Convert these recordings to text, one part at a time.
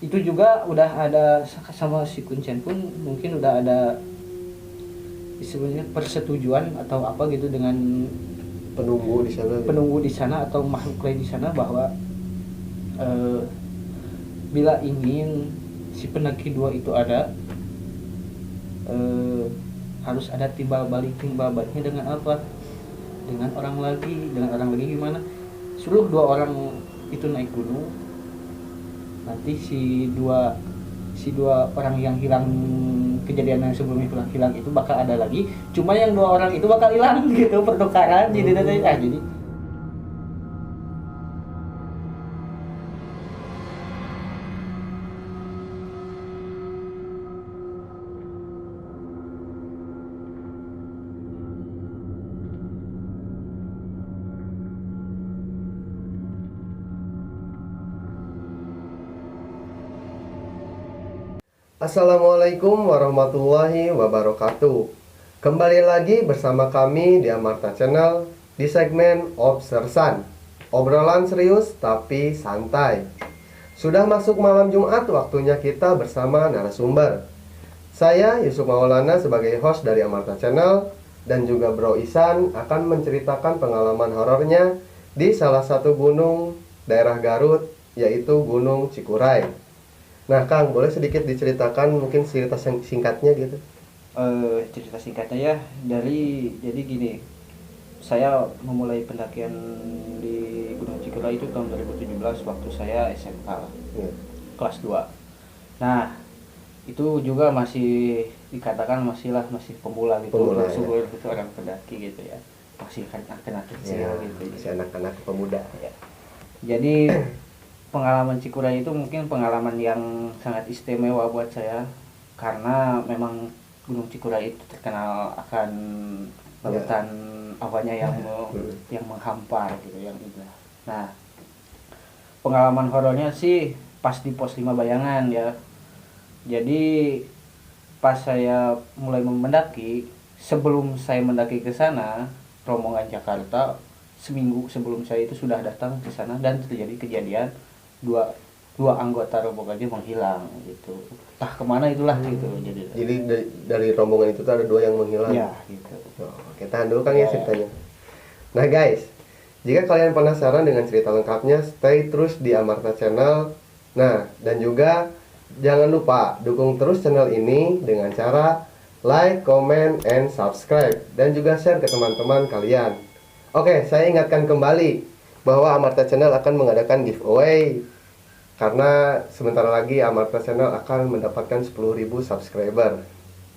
itu juga udah ada sama si Kuncen pun mungkin udah ada istilahnya persetujuan atau apa gitu dengan penunggu di sana gitu. penunggu di sana atau makhluk lain di sana bahwa eh, bila ingin si pendaki dua itu ada, eh, harus ada timbal baliknya dengan apa, dengan orang lagi gimana, suruh dua orang itu naik gunung, nanti si dua orang yang hilang, kejadian yang sebelumnya hilang itu bakal ada lagi, cuma yang dua orang itu bakal hilang gitu, pertukaran. Jadi Assalamualaikum warahmatullahi wabarakatuh. Kembali lagi bersama kami di Amarta Channel di segmen Obsersan. Obrolan serius tapi santai. Sudah masuk malam Jumat, waktunya kita bersama narasumber. Saya Yusuf Maulana sebagai host dari Amarta Channel dan juga Bro Isan akan menceritakan pengalaman horornya di salah satu gunung daerah Garut, yaitu Gunung Cikuray. Nah, Kang, boleh sedikit diceritakan mungkin cerita singkatnya gitu? cerita singkatnya ya, jadi gini, saya memulai pendakian di Gunung Cikuray itu tahun 2017 waktu saya SMK Ya. kelas 2. Nah, itu juga masih dikatakan masih pemula gitu, Pemula, subur itu orang pendaki gitu ya, masih anak-anak kecil Ya, gitu masih anak-anak pemuda. ya. Jadi pengalaman Cikuray itu mungkin pengalaman yang sangat istimewa buat saya, karena memang Gunung Cikuray itu terkenal akan lautan awanya yang menghampar gitu, yang indah. Nah, pengalaman horornya sih pas di pos 5 Bayangan ya. Jadi pas saya mulai mendaki, sebelum saya mendaki ke sana, rombongan Jakarta seminggu sebelum saya itu sudah datang ke sana dan terjadi kejadian dua anggota rombongannya menghilang gitu. Entah kemana itulah gitu. Jadi dari rombongan itu tuh ada 2 yang menghilang. Ya gitu. Oh, kita tahan dulu Kang ya ceritanya. Nah guys, jika kalian penasaran dengan cerita lengkapnya, stay terus di Amarta Channel. Nah, dan juga jangan lupa dukung terus channel ini dengan cara like, comment, and subscribe, dan juga share ke teman-teman kalian. Oke, saya ingatkan kembali bahwa Amarta Channel akan mengadakan giveaway, karena sebentar lagi Amarta Channel akan mendapatkan 10.000 subscriber.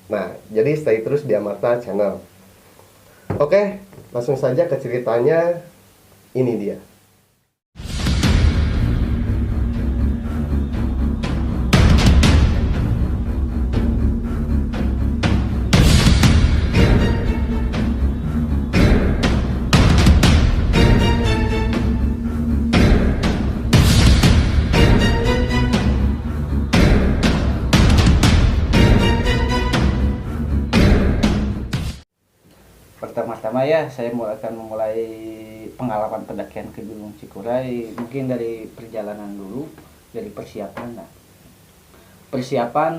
Nah, jadi stay terus di Amarta Channel. Oke, langsung saja ke ceritanya. Ini dia. Pertama-tama ya saya akan memulai pengalaman pendakian ke Gunung Cikuray mungkin dari perjalanan dulu, dari persiapan. Nah, persiapan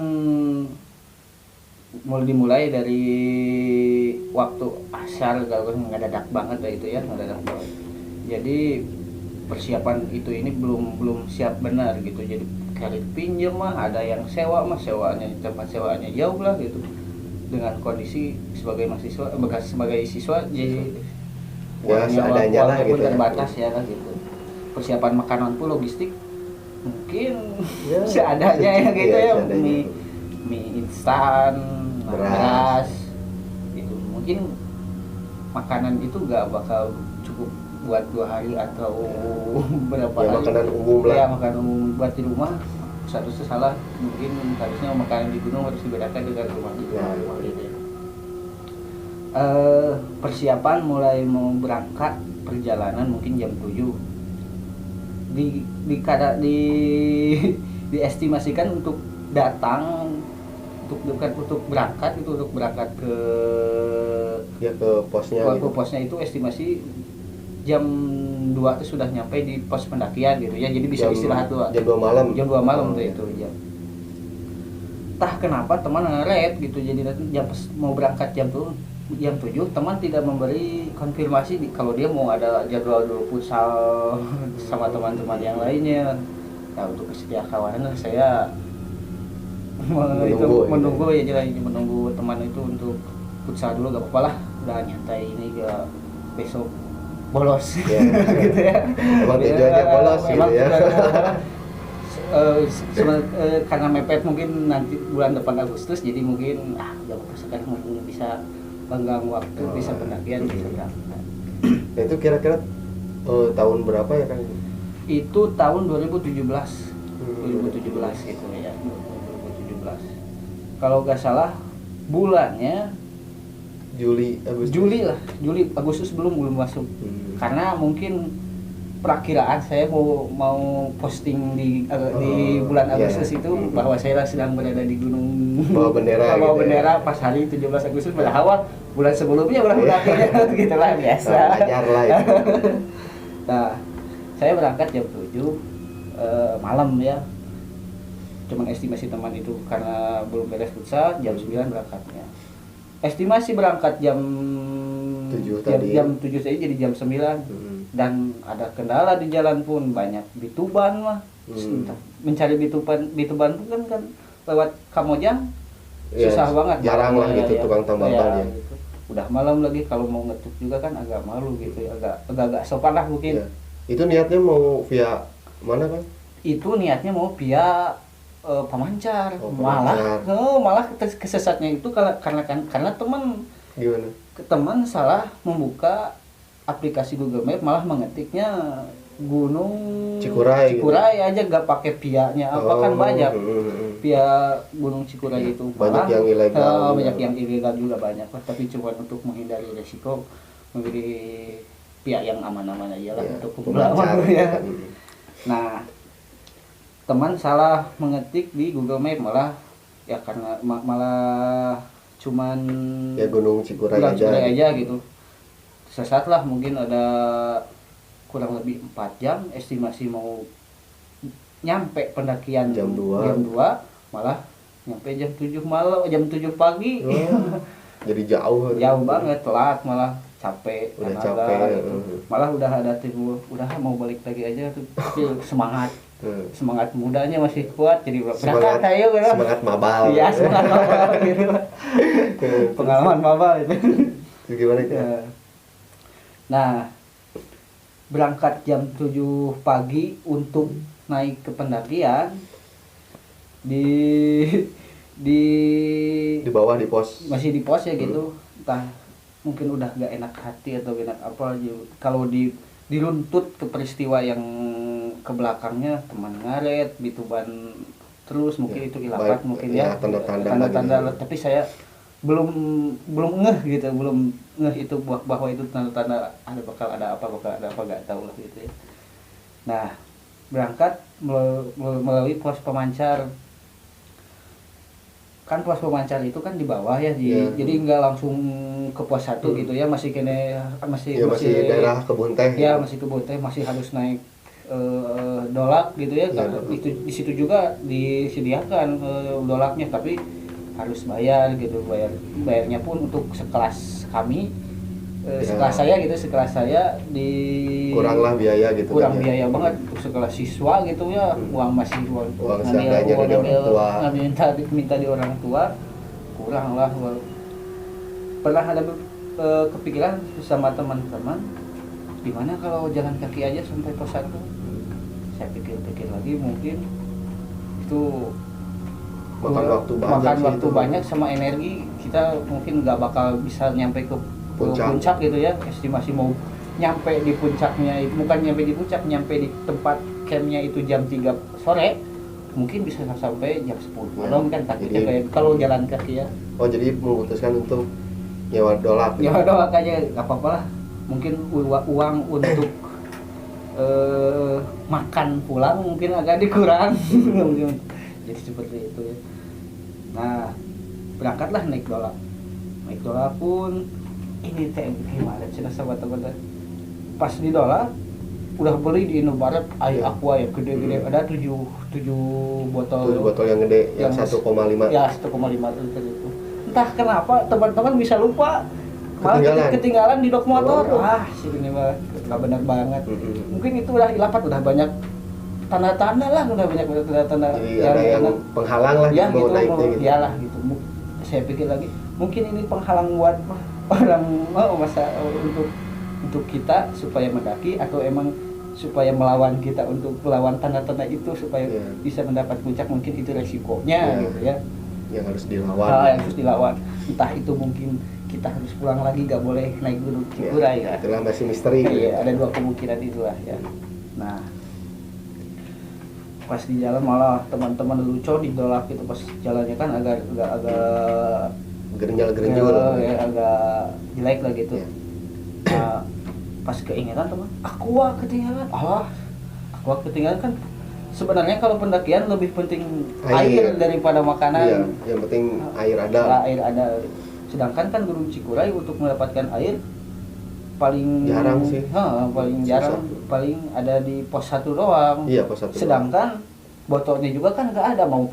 mulai dimulai dari waktu asar, kalau ngedadak banget ya itu ya, ngedadak banget. Jadi persiapan itu ini belum siap benar gitu. Jadi kali pinjam mah ada yang sewa mah, tempat sewaannya jauh lah gitu. Dengan kondisi sebagai mahasiswa, bekas sebagai siswa, jadi Ya, seadanya lah gitu ya. terbatas ya lah gitu. Persiapan makanan pun logistik mungkin Ya, seadanya ya gitu iya, ya, seadanya. mie instan, Beras. itu mungkin makanan itu gak bakal cukup buat 2 hari atau berapa Ya, hari. makanan umum lah. Ya, makanan umum buat di rumah seharusnya salah, mungkin harusnya makanan di gunung harus dibedakan dengan rumah di Ya, rumah gitu ya. Persiapan mulai mau berangkat perjalanan mungkin jam 7 di diestimasikan untuk datang, untuk berangkat ke Ya, ke posnya gitu. posnya itu estimasi jam 2 tuh sudah nyampe di pos pendakian gitu ya, jadi bisa istirahat dulu. Jam 2 malam. Jam 2 malam tuh itu jam. Entah kenapa teman ngaret gitu, jadi nanti jam mau berangkat jam 7 teman tidak memberi konfirmasi kalau dia mau ada jadwal dulu futsal sama teman-teman yang lainnya. Nah untuk kesedia kawanan saya menunggu ya jelas, menunggu teman itu untuk futsal dulu, gak apa-apa lah, udah nyantai ini ke besok bolos ya. gitu ya. Emang tujuannya bolos gitu ya. Karena mepet mungkin nanti bulan depan Agustus, jadi mungkin gak apa-apa sekarang mungkin bisa lenggang waktu, bisa pendakian, bisa berangkat. Nah itu kira-kira tahun berapa ya kan? Itu tahun 2017 itu ya, 2017 kalau nggak salah bulannya Juli Agustus belum masuk. Karena mungkin perakiraan saya mau posting di bulan Agustus itu bahwa saya sedang berada di gunung bawa bendera pas hari 17 Agustus, padahal bulan sebelumnya udah gitulah biasa. Ajar lah itu. Nah, saya berangkat jam 7 malam ya. Cuman estimasi teman itu karena belum beres futsal, jam 9 berangkatnya. Estimasi berangkat jam 7 tadi. Jam 7 saja jadi jam 9. Dan ada kendala di jalan pun, banyak bituban lah. Mencari bituban pun kan lewat Kamojang susah banget. Jarang lah gitu tukang tambal ban ya. Gitu. Udah malam lagi, kalau mau ngetuk juga kan agak malu gitu ya, agak sopan lah mungkin. Ya. Itu niatnya mau via mana kan? Itu niatnya mau via pemancar. Malah kesesatnya itu karena teman salah membuka aplikasi Google Map, malah mengetiknya Gunung Cikuray gitu. Aja gak pakai via-nya kan banyak via Gunung Cikuray itu banyak yang ilegal yang ilegal juga banyak, tapi cuma untuk menghindari resiko memilih via yang aman-aman aja lah untuk pengalaman ya. Nah teman salah mengetik di Google Map, malah ya karena malah cuman ya Gunung Cikuray aja gitu. Sesat lah, mungkin ada kurang lebih 4 jam estimasi mau nyampe pendakian jam 2 malah nyampe jam 7 malam, jam 7 pagi. Jadi jauh banget, telat, malah capek, udah capek gitu. Malah udah ada timbul, udah mau balik lagi aja tuh, tapi semangat mudanya masih kuat, jadi berangkat ayo gitu. Semangat mabal. Iya, semangat mabal gitu. Pengalaman mabal itu. Gimana ya? Nah, berangkat jam 7 pagi untuk naik ke pendakian di bawah di pos. Masih di pos ya gitu. Entah mungkin udah gak enak hati atau enak apa gitu. Kalau diruntut ke peristiwa yang ke belakangnya, teman ngaret, bituban terus mungkin itu ilapat mungkin ya. Tanda-tanda tapi saya belum ngeh gitu, belum ngeh itu bahwa itu tanda-tanda bakal ada apa nggak tahu lah gitu ya. Nah berangkat melalui pos pemancar, kan pos pemancar itu kan di bawah ya, jadi nggak langsung ke pos 1 gitu ya, masih masih daerah kebun teh ya, masih kebun teh, masih harus naik dolak gitu ya, itu di situ juga disediakan dolaknya, tapi harus bayar gitu, bayarnya pun untuk sekelas kami, sekelas saya di kurang biaya gitu, biaya banget untuk sekelas siswa gitu ya. Uang seadanya dari orang tua, minta di orang tua, kurang lah. Pernah ada kepikiran sama teman-teman, gimana kalau jalan kaki aja sampai pos 1? Saya pikir-pikir lagi, mungkin itu makan waktu banyak sama energi kita, mungkin nggak bakal bisa nyampe ke puncak gitu ya. Estimasi mau nyampe di puncaknya itu, bukan nyampe di puncak, nyampe di tempat campnya itu jam 3 sore, mungkin bisa sampai jam 10 malam kan, takutnya kayak kalau jalan kaki ya. Jadi memutuskan untuk nyewa dolak aja, nggak apa-apa lah, mungkin uang untuk makan pulang mungkin agak dikurang. Jadi seperti itu ya. Nah berangkatlah naik dolak pun ini gimana sih sahabat-sahabat, pas di Dola udah beli di Indomaret air aqua yang gede-gede, ada 7 botol. 7 botol yang gede yang 1,5. Ya 1,5 liter itu. Entah kenapa teman-teman bisa lupa, malah ketinggalan di dok motor. Sih ini mah nggak benar banget. Mungkin itu udah ilapat, udah banyak tanda-tanda lah, udah banyak tanda-tanda yang penghalang lah ya, mau gitu, naiknya gitu. Iyalah gitu. Saya pikir lagi mungkin ini penghalang buat orang masa untuk kita supaya mendaki, atau emang supaya melawan kita untuk melawan tanda-tanda itu supaya bisa mendapat puncak. Mungkin itu resikonya gitu ya, yang harus dilawan. Yang harus dilawan. Entah itu mungkin kita harus pulang lagi, gak boleh naik gunung Cikuray ya. Itulah masih misteri. Iya, ada 2 kemungkinan itulah ya. Nah, pas di jalan malah teman-teman lucu ditolak gitu, pas jalannya kan agak gerinjal ya, agak jelek lah gitu. Nah, pas keingetan teman, aqua ketinggalan kan. Sebenarnya kalau pendakian lebih penting air daripada makanan. Yang penting air ada. Sedangkan kan Gunung Cikuray untuk mendapatkan air paling jarang sih. Paling jarang, paling ada di pos 1 doang. Iya, pos 1. Sedangkan botolnya juga kan nggak ada, mau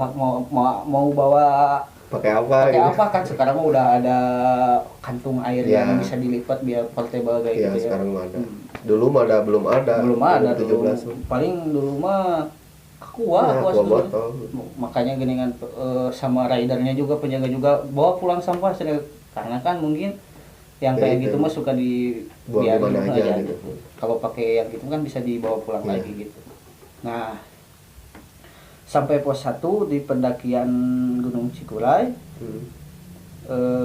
bawa pakai apa kan. Sekarang udah ada kantung air yang bisa dilipat biar portable kayak gitu ya. Sekarang ada. Dulu mah belum ada 17. Paling dulu mah aqua botol. Makanya geningan sama ridernya juga, penjaga juga bawa pulang sampah, karena kan mungkin yang kayak gitu mah suka dibiarin aja gitu. Kalau pakai yang gitu kan bisa dibawa pulang lagi gitu. Nah, sampai pos 1 di pendakian Gunung Cikuray.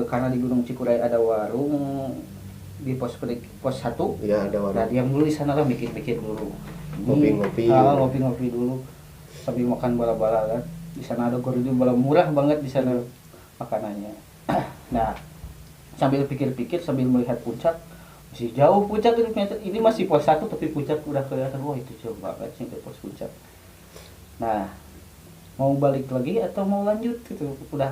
Karena di Gunung Cikuray ada warung di pos 1. Iya, ada warung. Nah, yang dulu di sana lah mikir dulu. Ngopi-ngopi dulu sambil makan bala-bala kan. Di sana ada gorengan bala murah banget di sana makanannya. Nah, sambil pikir-pikir sambil melihat puncak, masih jauh puncak ini masih pos 1 tapi puncak udah kelihatan. Wah, itu jauh banget sih pos puncak. Nah, mau balik lagi atau mau lanjut gitu, udah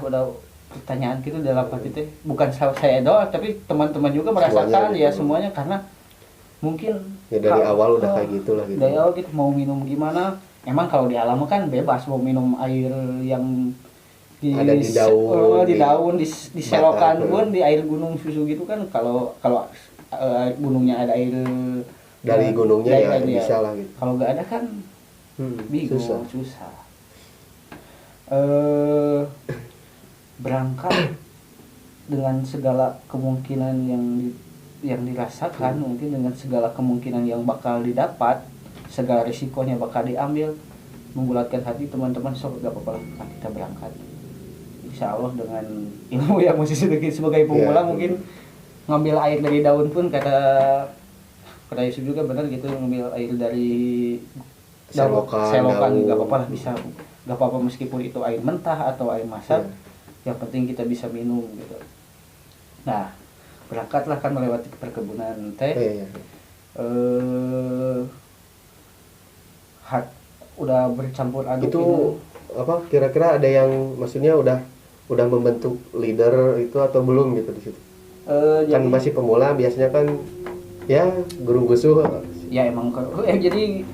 pertanyaan gitu dalam hati teh. Bukan saya doang tapi teman-teman juga merasakan ya semuanya, karena mungkin ya dari awal udah kayak gitulah gitu. Dari awal gitu mau minum gimana, emang kalau di alam kan bebas mau minum air yang ada di daun, di selokan pun, di air gunung susu gitu kan. Kalau gunungnya ada air dari gunungnya ya bisa lah gitu. Kalau nggak ada kan bingung, susah. Berangkat dengan segala kemungkinan yang dirasakan, mungkin dengan segala kemungkinan yang bakal didapat, segala risikonya bakal diambil, membulatkan hati teman-teman, sok gak apa-apa lah kita berangkat. Insya Allah dengan ilmu yang masih sedikit sebagai pemula, mungkin ngambil air dari daun pun kata Yusuf juga benar gitu, ngambil air dari selokan gak apa-apa lah, bisa gak apa-apa meskipun itu air mentah atau air masak, yang penting kita bisa minum gitu. Nah, berangkatlah kan melewati perkebunan teh. Udah bercampur aduk itu apa, kira-kira ada yang maksudnya udah membentuk leader itu atau belum gitu di situ? Kan masih pemula biasanya kan ya guru gusuh ya emang jadi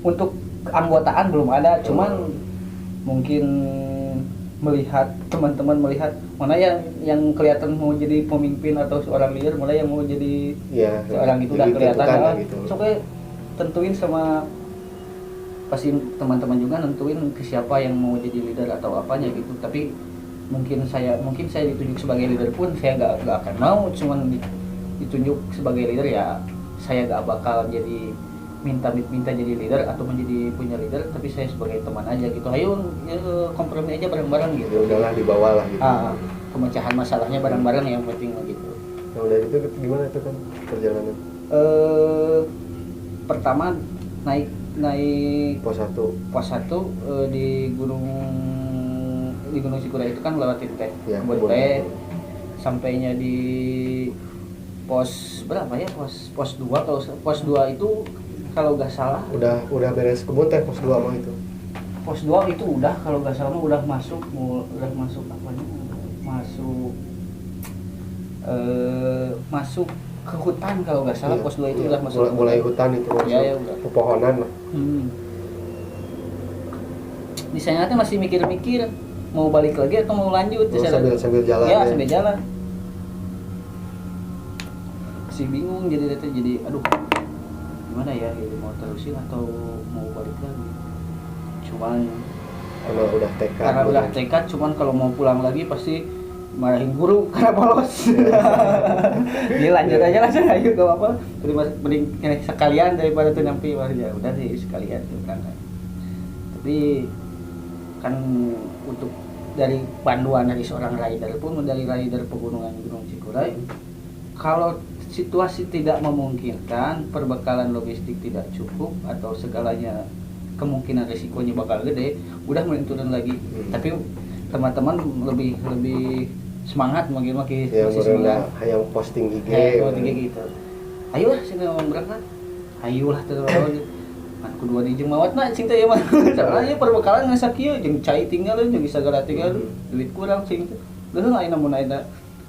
untuk keanggotaan belum ada, cuman mungkin melihat teman-teman melihat mana yang kelihatan mau jadi pemimpin atau seorang leader, mana yang mau jadi seorang itu udah kelihatan gitu. Soalnya tentuin sama pasti teman-teman juga nentuin ke siapa yang mau jadi leader atau apanya gitu. Tapi mungkin saya ditunjuk sebagai leader pun saya nggak akan mau, cuman ditunjuk sebagai leader ya saya nggak bakal jadi minta jadi leader atau menjadi punya leader, tapi saya sebagai teman aja gitu. Ayo kompromi aja bareng-bareng gitu. Ya udahlah, dibawa lah gitu. Pemecahan masalahnya bareng-bareng yang penting gitu. Nah, udah itu gimana itu kan perjalanan? Pertama naik pos 1 di Gunung Cikuray itu kan lewatin teh. Kebun teh. Sampainya di pos berapa ya? Pos 2. Kalau pos 2 itu kalau nggak salah udah beres kebun teh. Pos 2 mah itu. Pos 2 itu udah, kalau nggak salah udah masuk apanya? Masuk ke hutan kalau nggak salah. Iya, Pos 2 itu iya. udah masuk ke mulai hutan itu masuk Iya, ya udah. pepohonan lah. Di sana tuh masih mikir-mikir mau balik lagi atau mau lanjut di sana. Sambil jalan Ya, sambil jalan. Masih bingung jadi aduh gimana ya, gitu mau terusin atau mau balik lagi. Cuman Emang udah tekad. karena udah tekad, cuman kalau mau pulang lagi pasti marahin guru karena bolos. Dia lanjut aja lah, ayo gak apa-apa. Mending sekalian daripada tuh nyampe ya udah sih sekalian tuh kan. Tapi kan untuk dari panduan dari seorang rider pun, dari rider pegunungan Gunung Cikuray, kalau situasi tidak memungkinkan, perbekalan logistik tidak cukup atau segalanya kemungkinan resikonya bakal gede, udah mulai turun lagi. Tapi teman-teman lebih semangat makin yang masih semangat. yang posting IG. Posting IG gitu. Ayolah sini mau berangkat. Ayolah terus. Kan kudu di jeung mawatna cing teh ya mah. Soalnya perbekalan ngasa kieu jeung cai tinggal jeung sagala tinggal duit kurang cing teh. Geus aya namun aya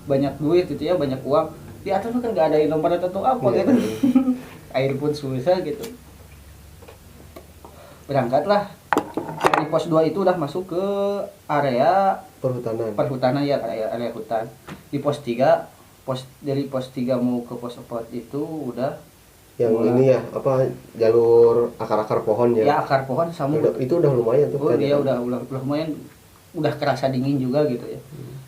banyak duit gitu ya, banyak uang. Di atas kan enggak ada nomor atau apa gitu. Air pun susah gitu. Berangkatlah. Di pos 2 itu udah masuk ke area perhutanan ya, area hutan. Di pos 3, dari pos 3 mau ke pos 4 itu udah yang ini ya apa jalur akar-akar pohon ya. Ya akar pohon sama itu udah lumayan tuh. Oh iya udah lumayan, udah kerasa dingin juga gitu ya.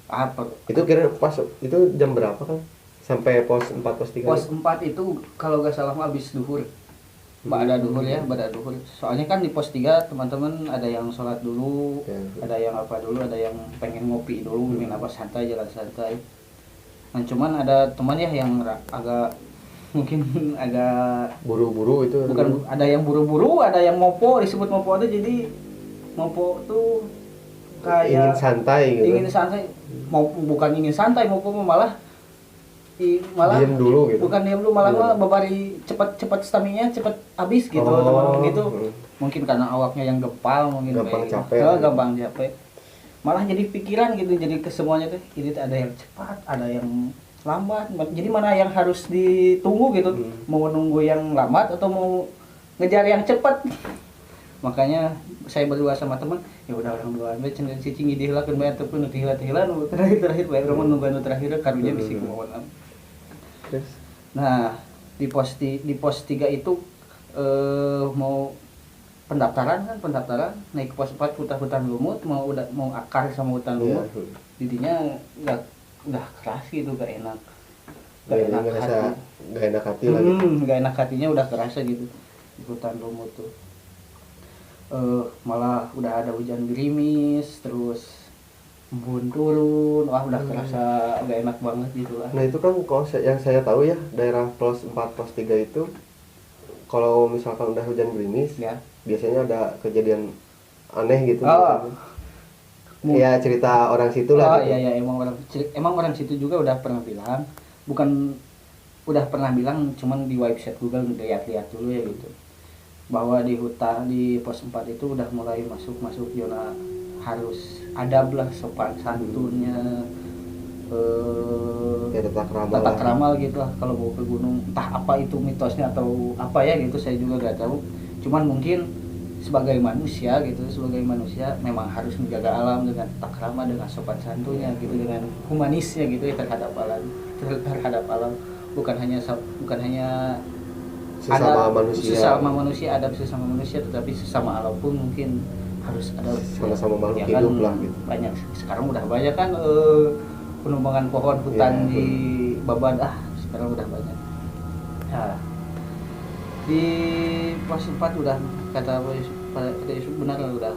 Apa? Itu kira pas itu jam berapa kan? Sampai pos 4 pos 3. Pos 4 itu kalau nggak salah habis duhur. Ada duhur ya, pada duhur. Soalnya kan di pos 3 teman-teman ada yang sholat dulu, ada yang apa dulu, ada yang pengen ngopi dulu, minum apa santai, jalan santai. Nah cuman ada teman ya yang agak mungkin agak buru-buru itu. Bukan, ada yang buru-buru, ada yang mopo, disebut mopo itu. Jadi mopo tuh kayak ingin santai gitu. Ingin santai, mau bukan ingin santai, mopo malah diam dulu gitu. Bukan diam dulu, malah babari cepat stamina cepat habis gitu, teman-teman gitu. Mungkin karena awaknya yang gempal, mungkin gampang capek. Gampang capek. Malah jadi pikiran gitu, jadi kesemuanya tuh. Jadi ada yang cepat, ada yang lambat. Jadi mana yang harus ditunggu gitu? Mau nunggu yang lambat atau mau ngejar yang cepat? Makanya saya berdua sama teman, ya udah orang dua ambil cenderung cicing dihilakeun bayar teu pun tihila-tihila nu terakhir bayar rumah nunggu terakhir karunya bisi kumaha. Nah, di pos 3 itu mau pendaftaran naik ke pos 4 hutan lumut, mau akar sama hutan lumut. Didinya udah keras gitu, gak enak hati lagi. Gak enak hatinya udah kerasa gitu di hutan lumut tuh. Malah udah ada hujan gerimis, terus embun turun, wah udah kerasa gak enak banget gitu lah. Nah itu kan kalau yang saya tahu ya, daerah pos 4 pos 3 itu kalau misalkan udah hujan gerimis ya, biasanya ada kejadian aneh gitu. Ya cerita orang situ lah. Gitu. Iya emang orang situ juga udah pernah bilang, cuman di website Google lihat-lihat dulu ya gitu, bahwa di hutan di pos 4 itu udah mulai masuk zona harus adab lah, sopan santunnya, ya tata kramal gitu lah kalau mau ke gunung. Entah apa itu mitosnya atau apa ya gitu, saya juga gak tahu. Cuman mungkin sebagai manusia memang harus menjaga alam dengan tata krama, dengan sopan santunnya gitu, dengan humanisnya gitu ya terhadap alam. Bukan hanya sesama manusia, adab sesama manusia, tetapi sesama alam pun mungkin harus ada sama makhluk ya hidup kan, lah gitu. Banyak sekarang udah banyak kan penumbangan pohon hutan di Babat, sekarang udah banyak. Nah, di pos 4 udah kata Yusuf benar, udah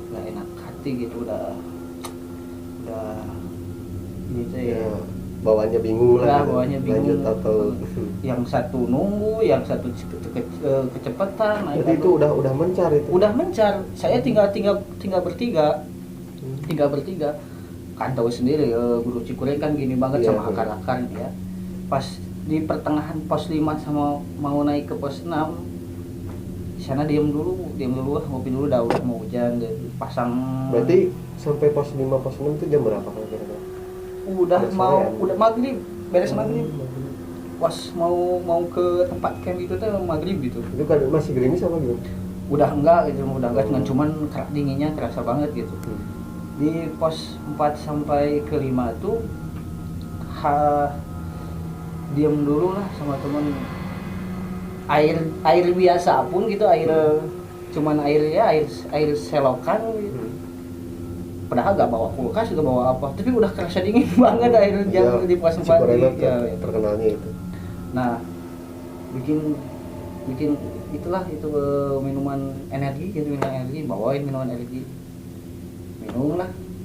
gak enak hati gitu, udah ini ya. Bawahnya bingung lanjut atau yang satu nunggu, yang satu kecepatan. Nah, itu udah mencar itu. Udah mencar. Saya tinggal bertiga. Kan tahu sendiri Gunung Cikuray kan gini banget sama akar-akar ya. Pas di pertengahan pos 5 sama mau naik ke pos 6, di sana diam dulu ngopi dulu, udah mau hujan dan pasang. Berarti sampai pos 5 pos 6 itu jam berapa kira-kira? Udah maghrib, beres maghrib. pas mau ke tempat camp itu tuh maghrib gitu. Itu kan masih gerimis apa gimana? Udah enggak gitu, udah enggak, cuman dinginnya terasa banget gitu. Di pos 4 sampai ke 5 tuh diam dulu lah sama temen. Air biasa pun gitu, cuman air selokan gitu. Padahal gak bawa kulkas, gak bawa apa, tapi udah kerasa dingin banget air jam di pos 4 ya, terkenalnya itu. Nah, bikin itulah itu minuman energi gitu, bawain minuman energi,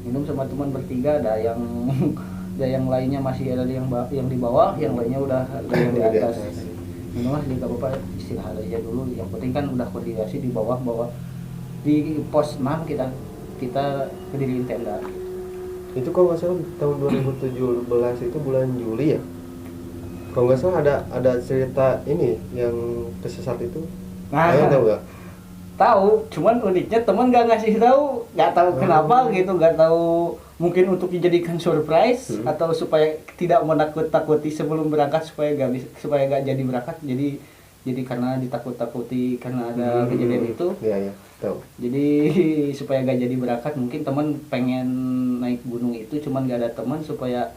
minum sama teman bertiga, ada yang lainnya masih ada yang di bawah, yang lainnya udah ada yang di atas. Minumlah, jadi gak apa-apa, istirahat aja dulu, yang penting kan udah koordinasi di bawah di pos 6 kita berdiriin tenda. Itu kalau nggak salah tahun 2017 itu bulan Juli ya, kalau nggak salah ada cerita ini yang tersesat itu. Kalian tahu nggak? Tahu, cuman uniknya teman nggak ngasih tahu, nggak tahu kenapa gitu, nggak tahu, mungkin untuk dijadikan surprise atau supaya tidak menakut-takuti sebelum berangkat, supaya nggak jadi berangkat, jadi karena ditakut-takuti karena ada kejadian itu. Iya tahu. Jadi supaya nggak jadi berangkat, mungkin teman pengen naik gunung itu, cuman nggak ada teman, supaya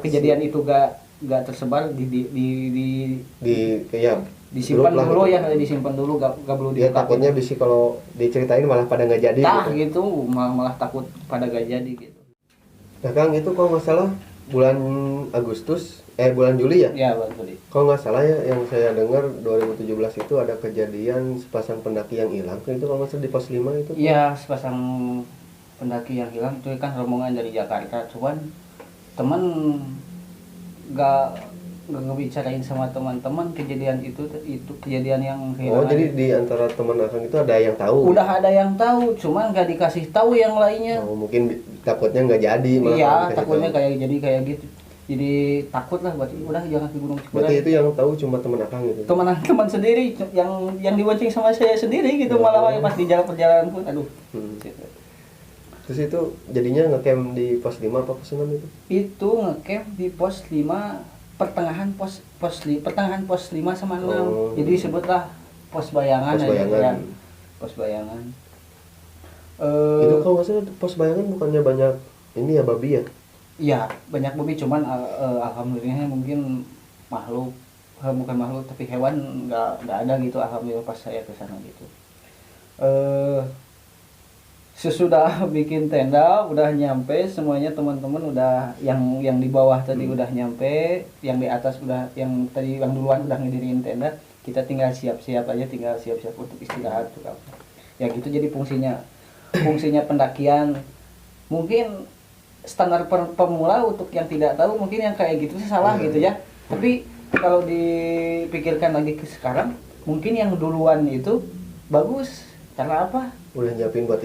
kejadian itu nggak tersebar disimpan dulu ya, disimpan dulu, gak perlu dia takutnya bisa kalau diceritain malah pada nggak jadi gitu, malah takut pada nggak jadi gitu. Nah Kang, itu kalau nggak salah bulan Juli ya? Iya, bulan Juli. Kalau nggak salah ya, yang saya dengar 2017 itu ada kejadian sepasang pendaki yang hilang, itu kalau nggak salah di pos 5 itu. Iya, sepasang pendaki yang hilang itu kan rombongan dari Jakarta, cuman teman nggak ngebicarain sama teman-teman kejadian itu kejadian yang hilang. Oh, jadi di antara teman Akang itu ada yang tahu? Udah ada yang tahu, cuman nggak dikasih tahu yang lainnya. Oh, mungkin takutnya nggak jadi. Iya, takutnya kayak gitu. Jadi takut lah, berarti udah jangan ke Gunung Cikuray. Berarti itu yang tahu cuma teman Akang gitu? Teman sendiri, yang dibonceng sama saya sendiri gitu, malah pas di perjalanan pun, aduh. Terus itu jadinya ngecamp di pos 5 apa pos 6 itu? Itu ngecamp di pos 5, pertengahan pos 5 sama 6. Jadi sebutlah pos bayangan. Pos bayangan. Itu kalau nggak salah pos bayangan bukannya banyak ini ya, babi ya? Iya, banyak babi, cuman alhamdulillahnya mungkin bukan makhluk tapi hewan nggak ada gitu, alhamdulillah pas saya ke sana gitu. Sesudah bikin tenda, udah nyampe semuanya, teman-teman udah yang di bawah tadi udah nyampe, yang di atas yang duluan udah ngedirin tenda, kita tinggal siap-siap untuk istirahat tuh. Ya gitu, jadi fungsinya pendakian mungkin standar pemula, untuk yang tidak tahu mungkin yang kayak gitu salah gitu ya. Tapi kalau dipikirkan lagi ke sekarang, mungkin yang duluan itu bagus. Karena apa? Udah nyiapin buat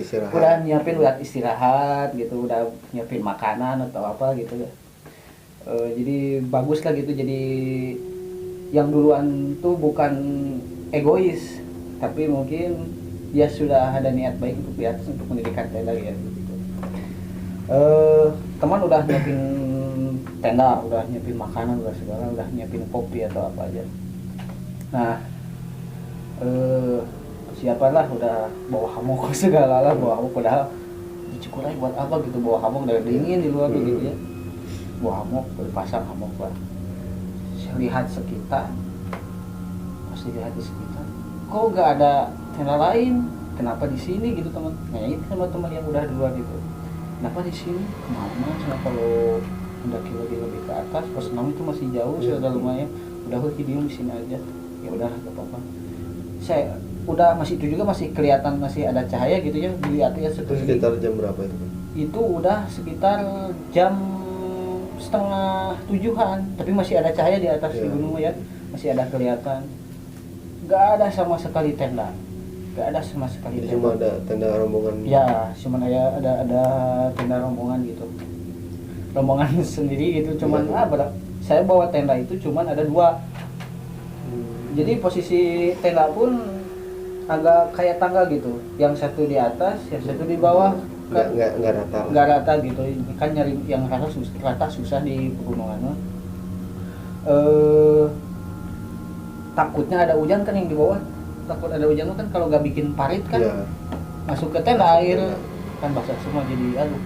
istirahat gitu, udah nyiapin makanan atau apa gitu ya. Jadi bagus lah gitu. Jadi yang duluan tuh bukan egois, tapi mungkin dia sudah ada niat baik untuk di atas, untuk mendirikan tenda ya gitu. Teman udah nyiapin tenda, udah nyiapin makanan, udah segala, udah nyiapin kopi atau apa aja. Nah, siapa lah, udah bawa hammock segala lah, bawa hammock, padahal di Cikuray buat apa gitu bawa hammock, dari dingin di luar gitu ya. Bawa hammock, pasang hammock lah. Saya lihat sekitar, kok nggak ada tenda lain, kenapa di sini gitu teman. Nanya sama teman yang udah duluan gitu, kenapa di sini, kenapa kalau mendaki lebih ke atas, pos 6 itu masih jauh, sudah lumayan, udah diem di sini aja. Ya udah, nggak apa-apa. Saya udah masih kelihatan, masih ada cahaya gitu ya, dilihat ya. Itu sekitar jam berapa itu? Itu udah sekitar jam 6:30-an, tapi masih ada cahaya di atas di gunung ya, masih ada kelihatan. Gak ada sama sekali tenda, cuma ada tenda rombongan. Ya, cuma ada tenda rombongan gitu, rombongan sendiri gitu. Cuman saya bawa tenda itu cuman ada 2. Jadi posisi tenda pun agak kayak tangga gitu, yang satu di atas, yang satu di bawah. Nggak rata gitu, kan nyari yang rata susah di pegunungan. eh takutnya ada hujan kan yang di bawah, takut ada hujan kan kalau gak bikin parit kan Iya. masuk ke tenda air Tenda. kan basah semua, jadi aduh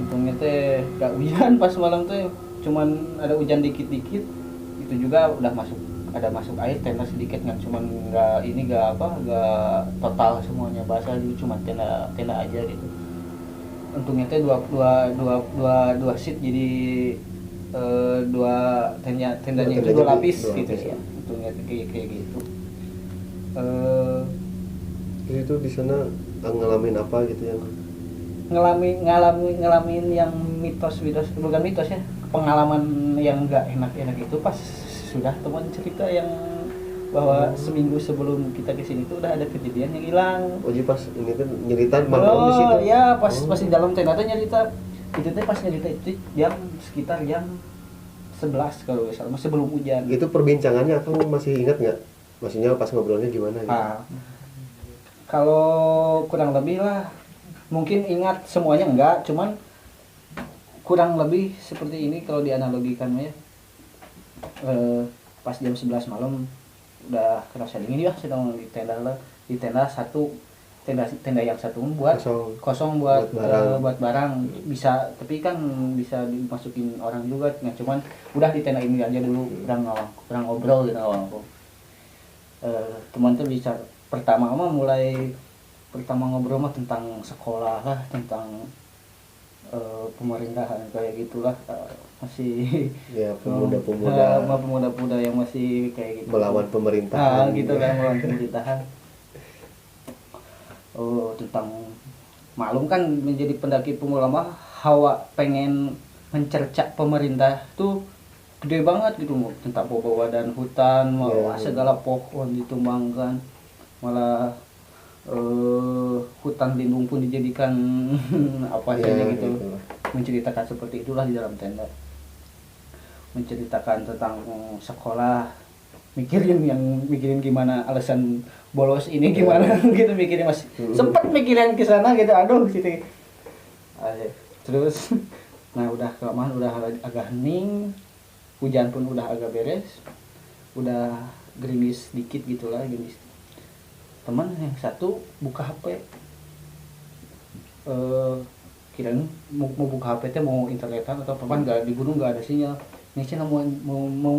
untungnya teh gak hujan pas malam teh, cuman ada hujan dikit-dikit, itu juga udah masuk air tenda sedikit, nggak cuman nggak total semuanya basah, jadi cuma tenda aja gitu. Untungnya teh dua sheet, jadi tendanya itu dua lapis dua gitu lapis, ya. Untungnya teh kayak gitu. Jadi itu di sana ngalamin apa gitu yang ngalamin yang mitos bukan mitos ya, pengalaman yang nggak enak itu pas sudah teman cerita yang bahwa seminggu sebelum kita kesini tuh udah ada kejadian yang hilang. oh jadi pas ini kan nyerita malam di situ. Ya pas di dalam tenda tuh nyerita itu teh, pas nyerita itu sekitar jam 11 kalau nggak salah, masih belum hujan. Itu perbincangannya aku masih ingat nggak? Maksudnya pas ngobrolnya gimana gitu? Kalau kurang lebih lah, mungkin ingat semuanya enggak, cuman kurang lebih seperti ini kalau dianalogikan ya. Pas jam 11 malam udah kerasa dingin ya, sedang di tenda satu, tenda yang satu buat kosong buat barang bisa, tapi kan bisa dimasukin orang juga, nah cuman udah di tenda ini aja dulu, kurang ngobrol gitu awal. Teman tuh bicara pertama ngobrol mah tentang sekolah lah, tentang pemerintahan kayak gitulah, masih ya pemuda-pemuda yang masih kayak gitu melawan pemerintahan gitu kan, melawan pemerintahan. Tentang malum kan menjadi pendaki pemula mah hawa pengen mencerca pemerintah tuh gede banget gitu, tentang bawa dan hutan, segala pohon ditumbangkan, malah hutan lindung pun dijadikan apa saja gitu. Menceritakan seperti itulah di dalam tenda, menceritakan tentang sekolah, mikirin gimana alasan bolos ini gimana gitu, mikirin masih sempat mikirin ke sana gitu, aduh gitu. Terus nah udah kelamaan, udah agak hening, hujan pun udah agak beres, udah gerimis dikit gitulah, gerimis. Teman yang satu buka HP, kirain mau buka HP teh mau internetan atau apa, nggak, di gunung nggak ada sinyal. Ini sih mau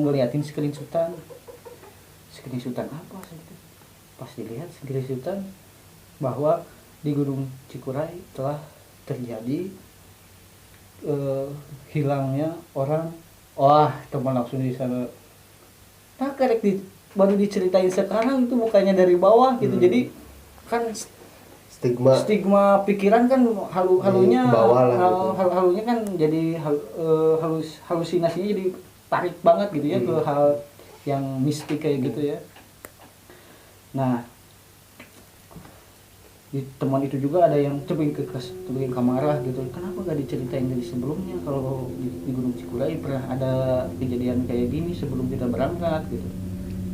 ngeliatin screenshotan apa gitu. Pas dilihat screenshotan bahwa di Gunung Cikuray telah terjadi hilangnya orang. Wah, teman langsung di sana. Nah, baru diceritain sekarang itu bukannya dari bawah gitu. Jadi kan stigma pikiran kan halunya halunya kan jadi halusinasinya jadi tarik banget gitu ya ke hal yang mistik kayak gitu ya. Nah, di teman itu juga ada yang tebing kamarah gitu, kenapa gak diceritain dari sebelumnya kalau di Gunung Cikuray pernah ada kejadian kayak gini sebelum kita berangkat gitu.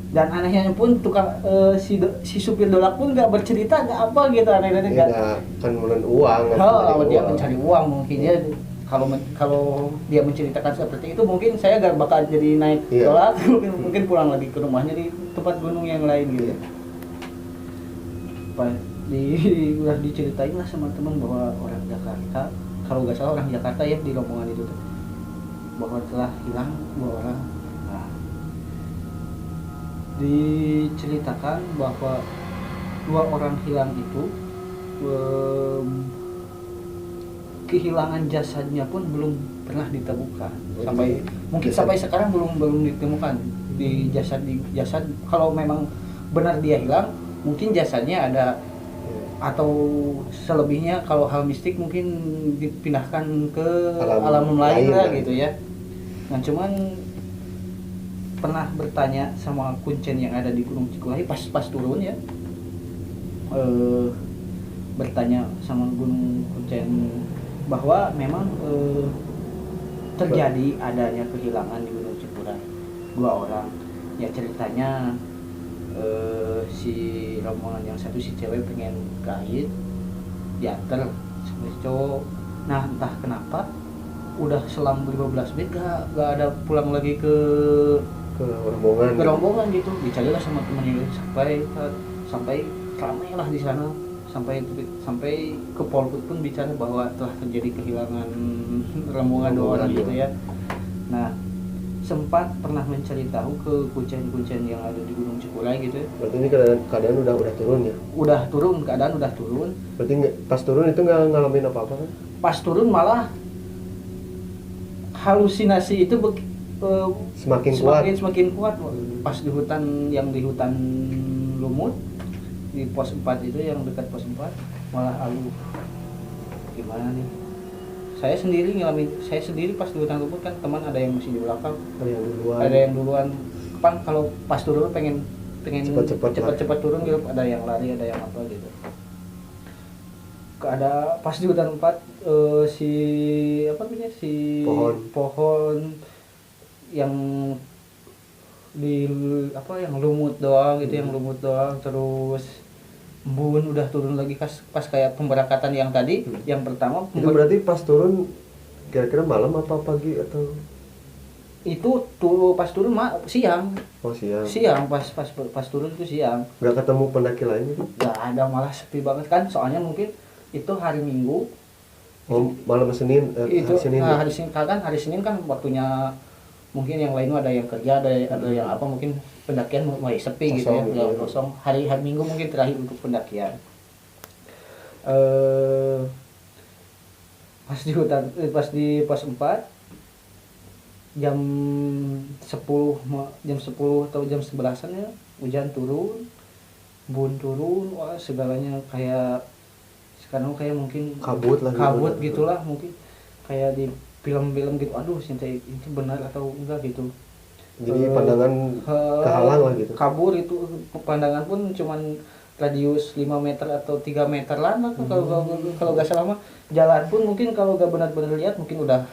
Dan anehnya pun tukang si supir dolak pun nggak bercerita, nggak apa gitu, aneh-aneh nggak kan menuntut uang. Dia mencari uang mungkin ya. Kalau dia menceritakan seperti itu mungkin saya gak bakal jadi naik dolak, mungkin pulang lagi ke rumahnya di tempat gunung yang lain gitu. Udah diceritain lah sama teman bahwa orang Jakarta, kalau nggak salah orang Jakarta ya di rombongan itu tuh, bahwa telah hilang 2 orang. Nah, diceritakan bahwa 2 orang hilang itu kehilangan jasadnya pun belum pernah ditemukan sampai sekarang belum ditemukan di jasad. Kalau memang benar dia hilang, mungkin jasadnya ada, atau selebihnya kalau hal mistik mungkin dipindahkan ke alam lain lah gitu ya. Nah, cuman pernah bertanya sama kuncen yang ada di Gunung Cikuray pas turun ya, bertanya sama Gunung Kuncen bahwa memang terjadi adanya kehilangan di Gunung Cikuray 2 orang ya. Ceritanya si rombongan yang satu, si cewek pengen kait diantar sama si cowok. Nah, entah kenapa udah selang 15 menit gak ada pulang lagi ke rombongan gitu. Dicarilah sama temannya sampai ramai lah di sana, sampai ke Polhut pun bicara bahwa telah terjadi kehilangan rombongan 2 orang gitu ya. Nah, sempat pernah mencari tahu ke kuncen-kuncen yang ada di Gunung Cikuray gitu ya. Berarti ini keadaan udah turun ya? Keadaan udah turun. Berarti pas turun itu nggak ngalamin apa-apa kan? Pas turun malah halusinasi itu semakin kuat. Pas di hutan lumut di pos 4 itu, yang dekat pos 4, malah gimana nih, saya sendiri pas di hutan lumut kan, teman ada yang masih di belakang, ada yang duluan kan. Kalau pas turun pengen cepat turun gitu, ada yang lari, ada yang apa gitu. Pas di hutan 4 si pohon yang yang lumut doang gitu, terus embun udah turun lagi pas kayak pemberangkatan yang tadi, yang pertama. Itu berarti pas turun kira-kira malam apa pagi atau? Itu pas turun siang. Oh, Siang pas turun itu siang. Nggak ketemu pendaki lain gitu? Nggak ada, malah sepi banget kan, soalnya mungkin itu hari Minggu. Oh, malam Senin. Hari Senin kan waktunya, mungkin yang lain ada yang kerja, ada yang apa, mungkin pendakian mulai sepi gitu ya, kosong. Hari Minggu mungkin terakhir untuk pendakian. Pas di pos 4 jam 10 atau jam 11-an ya, hujan turun, embun turun, wah segalanya kayak sekarang kayak mungkin kabut gitulah, mungkin kayak di film-film gitu. Aduh, ini benar atau enggak gitu. Jadi pandangan kehalang lah gitu. Kabur itu, pandangan pun cuman radius 5 meter atau 3 meter lah. Kalau nggak salah mah, jalan pun mungkin kalau nggak benar-benar lihat mungkin udah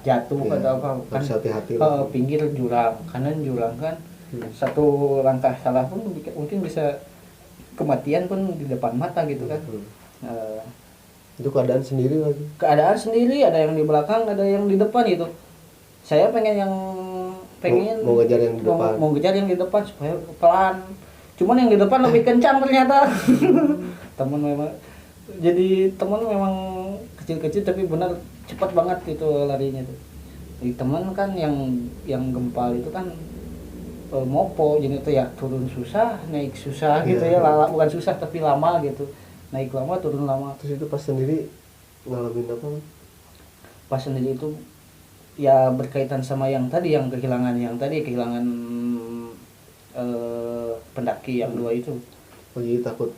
jatuh atau apa kan. Hati-hati pinggir jurang, kanan jurang kan. Satu langkah salah pun mungkin bisa kematian pun di depan mata gitu kan. Itu keadaan sendiri, ada yang di belakang, ada yang di depan gitu. Saya pengen mau ngejar yang di depan, supaya pelan. Cuman yang di depan lebih kencang ternyata. Teman memang kecil-kecil tapi benar cepat banget itu larinya tuh. Jadi teman kan yang gempal itu kan mopo, jadi itu ya turun susah, naik susah gitu ya. Bukan susah tapi lama gitu. Naik lama, turun lama. Terus itu pas sendiri ngalamin apa? Pas sendiri itu ya berkaitan sama yang kehilangan pendaki yang 2 itu. Oh, jadi takut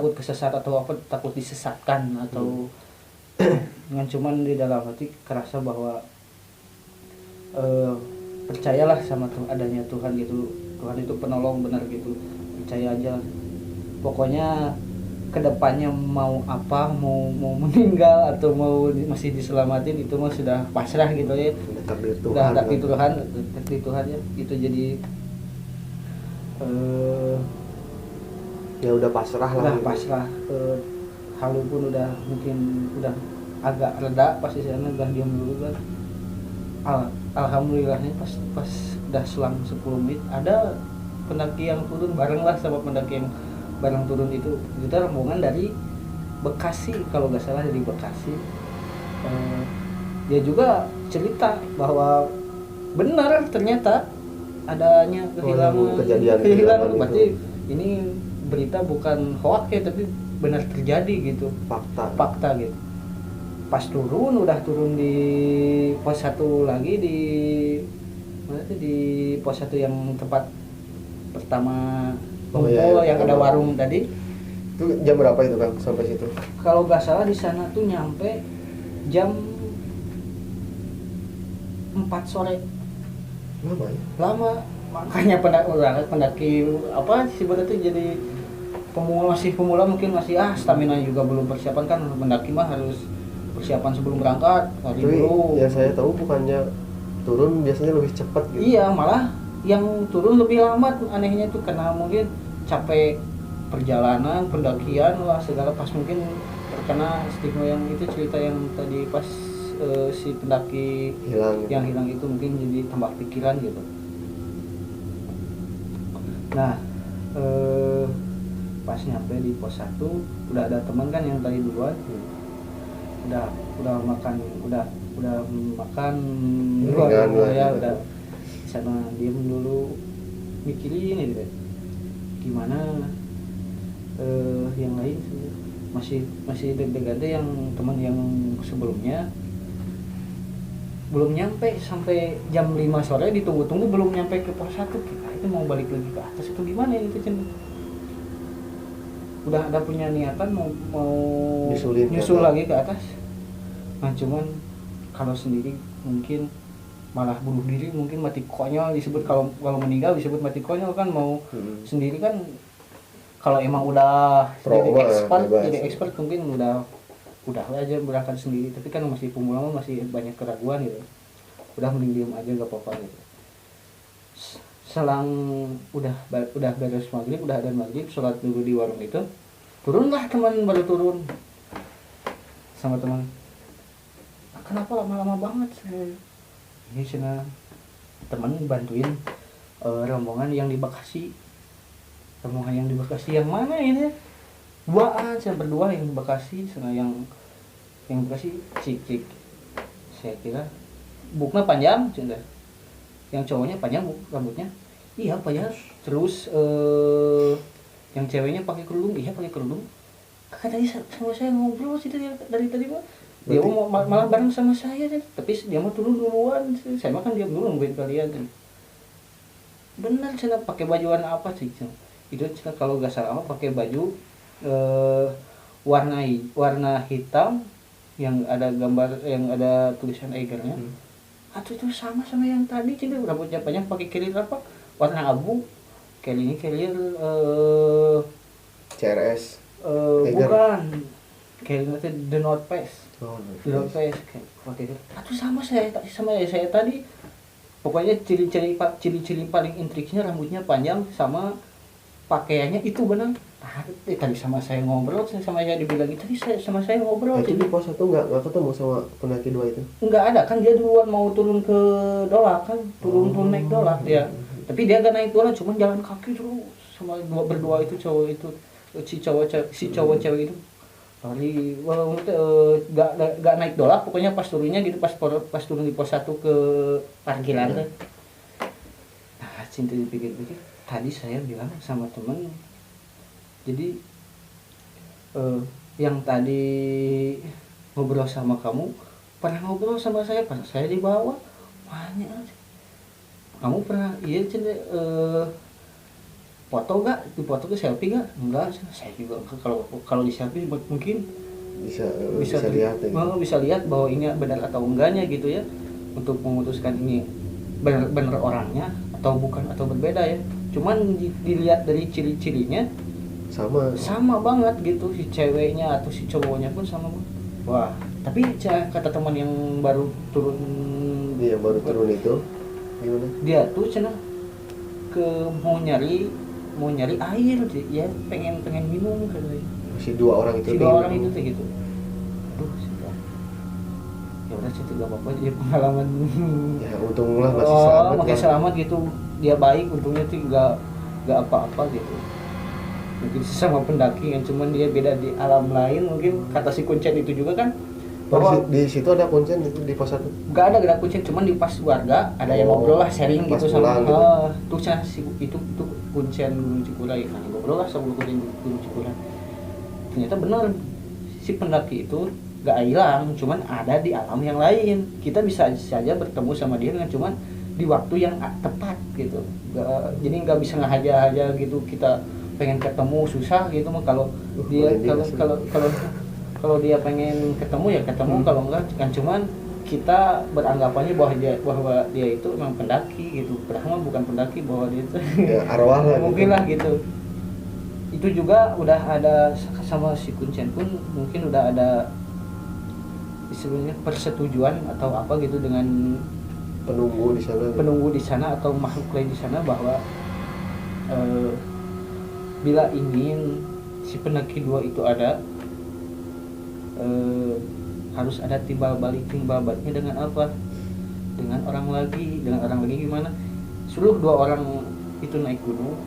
kesesat atau apa, takut disesatkan atau dengan cuman di dalam hati kerasa bahwa percayalah sama adanya Tuhan gitu. Tuhan itu penolong benar gitu. Percaya aja. Pokoknya kedepannya mau apa, mau meninggal atau mau masih diselamatin, itu mah sudah pasrah gitu ya. Takdir Tuhan ya. Itu jadi ya udah pasrah lah. Udah pasrah. Halu pun mungkin udah agak reda pas di sana, udah diam dulu kan. Alhamdulillahnya pas udah selang 10 menit ada pendaki yang turun bareng lah sama pendaki yang bareng turun itu. Kita rombongan dari Bekasi kalau nggak salah, dari Bekasi. Dia juga cerita bahwa benar ternyata adanya kehilangan. Berarti ini berita bukan hoax ya, tapi benar terjadi gitu, fakta gitu. Pas turun di pos 1 lagi, di pos 1 yang tempat pertama yang ada warung tadi. Itu jam berapa itu Kang sampai situ? Kalau nggak salah di sana tuh nyampe jam 4 sore. Lama. Makanya pendaki apa sih tuh jadi pemula mungkin masih stamina juga belum persiapan kan. Pendaki mah harus persiapan sebelum berangkat hari dulu. Ya saya tahu bukannya turun biasanya lebih cepat gitu. Iya, malah yang turun lebih lama tuh, anehnya tuh karena mungkin capek perjalanan pendakian lah segala pas mungkin terkena stigma yang itu cerita yang tadi pas si pendaki yang hilang itu mungkin jadi tambah pikiran gitu. Nah pas nyampe di pos 1 udah ada teman kan yang tadi duluan udah makan duluan ya udah di sana diem dulu mikirin gitu gimana yang lain masih deg-degan deh yang teman yang sebelumnya belum nyampe sampai jam 5 sore ditunggu-tunggu belum nyampe ke pos 1 kita itu mau balik lagi ke atas itu gimana itu udah ada punya niatan mau nyusul lagi ke atas. Nah cuman kalau sendiri mungkin malah bunuh diri, mungkin mati konyol disebut, kalau meninggal disebut mati konyol kan. Mau sendiri kan kalau emang udah jadi expert mungkin udah aja berangkat sendiri, tapi kan masih pemula masih banyak keraguan gitu, udah mending diem aja gak apa-apa gitu. Selang udah beres maghrib, udah ada maghrib, sholat dulu di warung itu, turunlah teman, baru turun sama teman, kenapa lama-lama banget ini cina teman bantuin rombongan yang di Bekasi. Rombongan yang di Bekasi yang mana ini? Duaan, saya berdua yang di Bekasi, sana yang Bekasi cik. Saya kira buknya panjang, cina. Yang cowoknya panjang rambutnya. Iya panjang. Terus yang ceweknya pakai kerudung, iya pakai kerudung. Kakak tadi sama saya ngobrol sih dari tadi mah. Dia mau malah bareng sama saya, tapi dia mau turun duluan. Saya mah kan diam dulu nungguin kalian. Benar cina pakai baju warna apa sih? Itu cina kalau nggak salah pakai baju warna hitam yang ada gambar, yang ada tulisan Eigernya. Atau itu sama yang tadi cina, rambutnya panjang pakai carrier apa? Warna abu. Carrier CRS. Bukan. Carrier itu The North Face. The North Face pakai itu. Atau sama saya tadi. Pokoknya ciri-ciri paling intriknya rambutnya panjang sama pakaiannya itu benar. Tadi sama saya ngobrol, sama saya dibilang tadi sama saya ngobrol. Itu di pos 1 nggak ketemu sama pendaki 2 itu? Nggak ada kan, dia duluan mau turun ke Dolak kan, turun naik Dolak dia. Tapi dia nggak naik Dolak, cuma jalan kaki terus sama berdua itu cowok itu, si cowok cewek itu. Kali nggak naik Dolak, pokoknya pas turunnya gitu, pas turun di pos 1 ke parkiran kan. Nah, cinta dipikir-pikir, tadi saya bilang sama teman, jadi yang tadi ngobrol sama kamu pernah ngobrol sama saya pas saya di bawah, banyak aja. Kamu pernah foto gak? Di foto ke selfie gak? Enggak, saya juga kalau di selfie mungkin bisa lihat ya. Bisa lihat bahwa ini benar atau enggaknya gitu ya, untuk memutuskan ini benar orangnya atau bukan atau berbeda ya. Cuman dilihat dari ciri-cirinya sama banget gitu, si ceweknya atau si cowoknya pun sama banget. Wah, tapi kata teman yang baru turun, dia baru turun itu gimana? Dia tuh cenah mau nyari air, ya pengen minum katanya. Si dua orang itu tuh gitu. Aduh, sudah. Ya udah sih enggak apa-apa, dia pengalaman. Ya untunglah masih selamat gitu. Dia baik, untungnya tuh enggak apa-apa gitu. Mungkin sesama pendaki yang cuman dia beda di alam lain, mungkin kata si Kuncen itu juga kan. Bahwa di situ ada kuncen itu di pos 1. Enggak ada kuncen, cuman di pas warga ada yang ngobrol lah, sharing gitu sama tuh itu Kuncen Gunung Cikuray. Nah, ngobrol lah sama Kuncen Gunung Cikuray. Ternyata benar si pendaki itu enggak hilang, cuman ada di alam yang lain. Kita bisa saja bertemu sama dia dengan cuman di waktu yang tepat gitu. Jadi enggak bisa ngahaja-haja gitu, kita pengen ketemu susah gitu mah. Kalau dia kalau dia pengen ketemu ya ketemu, kalau enggak kan cuman kita beranggapannya bahwa dia itu memang pendaki gitu, padahal bukan pendaki, bahwa dia itu ya, arwah lah mungkin gitu lah gitu. Itu juga udah ada sama si Kuncen pun mungkin udah ada istilahnya persetujuan atau apa gitu dengan penunggu di sana atau makhluk lain di sana, bahwa bila ingin si pendaki 2 itu ada, harus ada timbal baliknya dengan apa? Dengan orang lagi gimana? Suruh 2 orang itu naik gunung,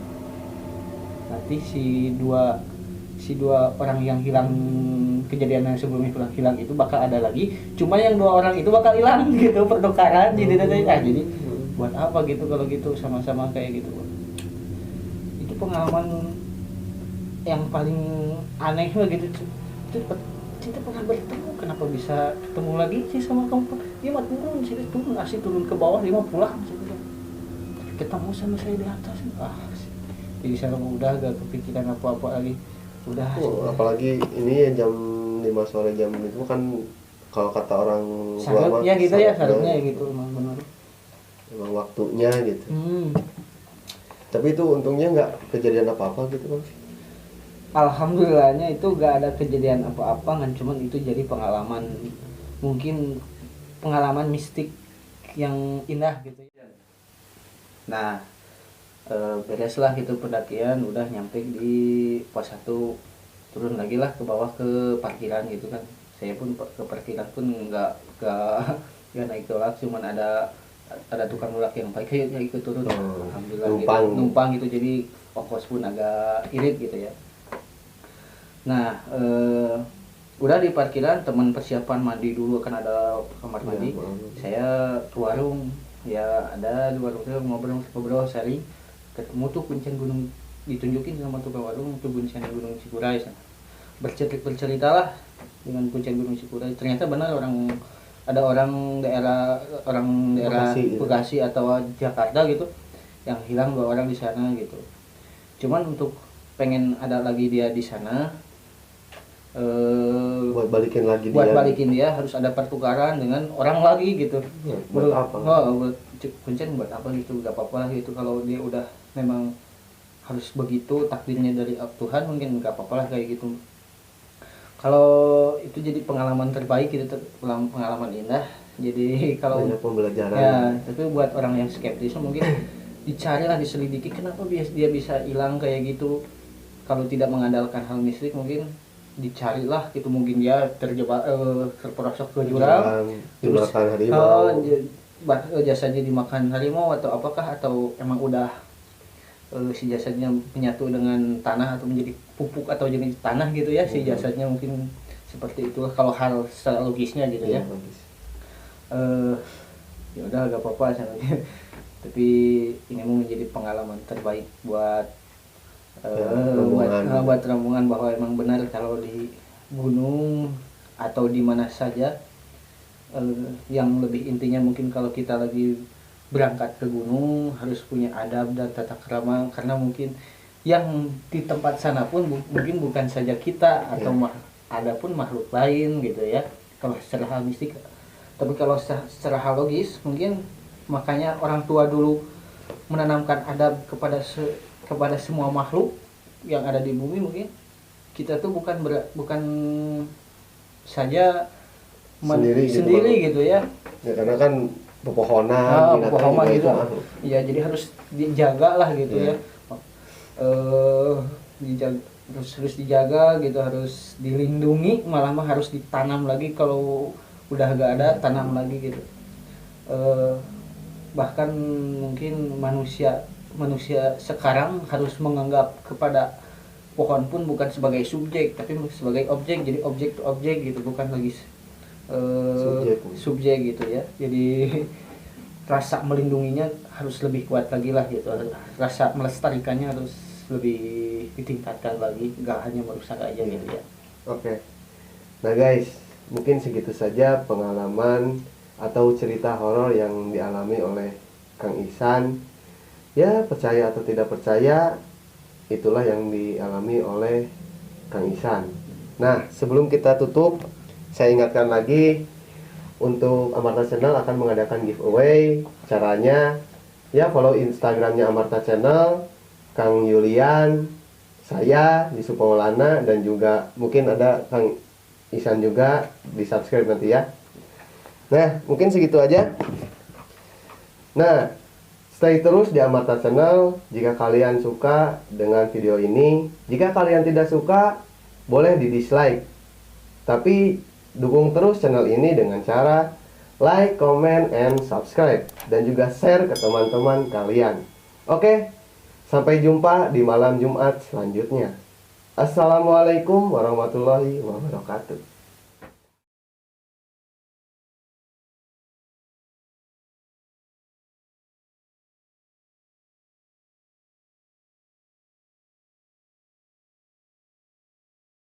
nanti si dua orang yang hilang, kejadian yang sebelumnya hilang itu bakal ada lagi, cuma yang 2 orang itu bakal hilang gitu, pertukaran. Jadi buat apa gitu kalau gitu, sama-sama kayak gitu. Itu pengalaman yang paling aneh lah gitu. Kita pernah bertemu, kenapa bisa ketemu lagi sih sama kamu? Dia mah turun asli turun ke bawah, dia mau pulang ketemu sama saya di atas. Jadi saya udah gak kepikiran apa-apa lagi, udah. Apalagi ini ya jam 5 sore, jam itu kan kalau kata orang tua ya gitu ya, harusnya ya gitu, emang benar emang waktunya gitu. Tapi itu untungnya nggak kejadian apa-apa gitu Bang. Alhamdulillahnya itu gak ada kejadian apa-apa kan, cuman itu jadi pengalaman, mungkin pengalaman mistik yang indah gitu. Nah, bereslah gitu pendakian, udah nyampe di pos 1, turun lagi lah ke bawah ke parkiran gitu kan. Saya pun ke parkiran pun nggak naik tolak, cuman ada tukang ulak yang baik kayak ikut turun. Alhamdulillah numpang gitu, jadi ongkos pun agak irit gitu ya. Nah, udah di parkiran, teman persiapan mandi dulu, kan ada kamar mandi. Saya ke warung, ya ada di warung saya ngobrol sehari, ketemu tuh kuncen gunung, ditunjukin sama tukang warung tuh kuncen gunung Cikuray. Bercerita lah dengan kuncen gunung Cikuray. Ternyata benar ada orang daerah Bekasi atau Jakarta gitu yang hilang 2 orang di sana gitu. Cuman untuk pengen ada lagi dia di sana, buat balikin dia harus ada pertukaran dengan orang lagi gitu. Buat apa? Buat kuncen buat apa gitu, gak apa-apa lah gitu. Kalau dia udah memang harus begitu, takdirnya dari Tuhan, mungkin gak apa-apa lah kayak gitu. Kalau itu jadi pengalaman terbaik gitu, pengalaman indah. Jadi kalau banyak pembelajaran ya, tapi buat orang yang skeptis mungkin dicarilah, diselidiki kenapa dia bisa hilang kayak gitu. Kalau tidak mengandalkan hal mistik, mungkin dicarilah gitu, mungkin dia terjebak, terperosok ke jurang, dimakan harimau, jasanya dimakan harimau atau apakah, atau emang udah si jasadnya menyatu dengan tanah atau menjadi pupuk atau jenis tanah gitu ya, si jasadnya mungkin seperti itulah kalau hal secara logisnya gitu ya. Ya udah gak apa-apa tapi ini mau menjadi pengalaman terbaik buat buat rombongan, bahwa emang benar kalau di gunung atau di mana saja, yang lebih intinya mungkin kalau kita lagi berangkat ke gunung harus punya adab dan tata krama, karena mungkin yang di tempat sana pun mungkin bukan saja kita atau ada pun makhluk lain gitu ya, kalau secara hal mistik. Tapi kalau secara hal logis, mungkin makanya orang tua dulu menanamkan adab kepada semua makhluk yang ada di bumi. Mungkin kita tuh bukan saja sendiri gitu ya. Karena kan pepohonan gitu. Ya, jadi harus dijaga lah gitu ya. Harus dijaga gitu, harus dilindungi, malah harus ditanam lagi, kalau udah gak ada tanam lagi gitu. Bahkan mungkin manusia sekarang harus menganggap kepada pohon pun bukan sebagai subjek tapi sebagai objek. Jadi objek to objek gitu, bukan lagi subjek gitu ya. Jadi rasa melindunginya harus lebih kuat lagi lah gitu, rasa melestarikannya harus lebih ditingkatkan lagi, gak hanya merusak aja gitu ya. Oke. Nah guys, mungkin segitu saja pengalaman atau cerita horor yang dialami oleh Kang Ihsan. Ya, percaya atau tidak percaya, itulah yang dialami oleh Kang Ihsan. Nah, sebelum kita tutup, saya ingatkan lagi untuk Amarta Channel akan mengadakan giveaway. Caranya ya follow Instagramnya Amarta Channel, Kang Yulian, saya di Supongolana, dan juga mungkin ada Kang Ihsan juga, di subscribe nanti ya. Nah, mungkin segitu aja. Nah, Stay terus di Amarta Channel jika kalian suka dengan video ini. Jika kalian tidak suka, boleh di dislike. Tapi dukung terus channel ini dengan cara like, comment, and subscribe. Dan juga share ke teman-teman kalian. Oke, sampai jumpa di malam Jumat selanjutnya. Assalamualaikum warahmatullahi wabarakatuh.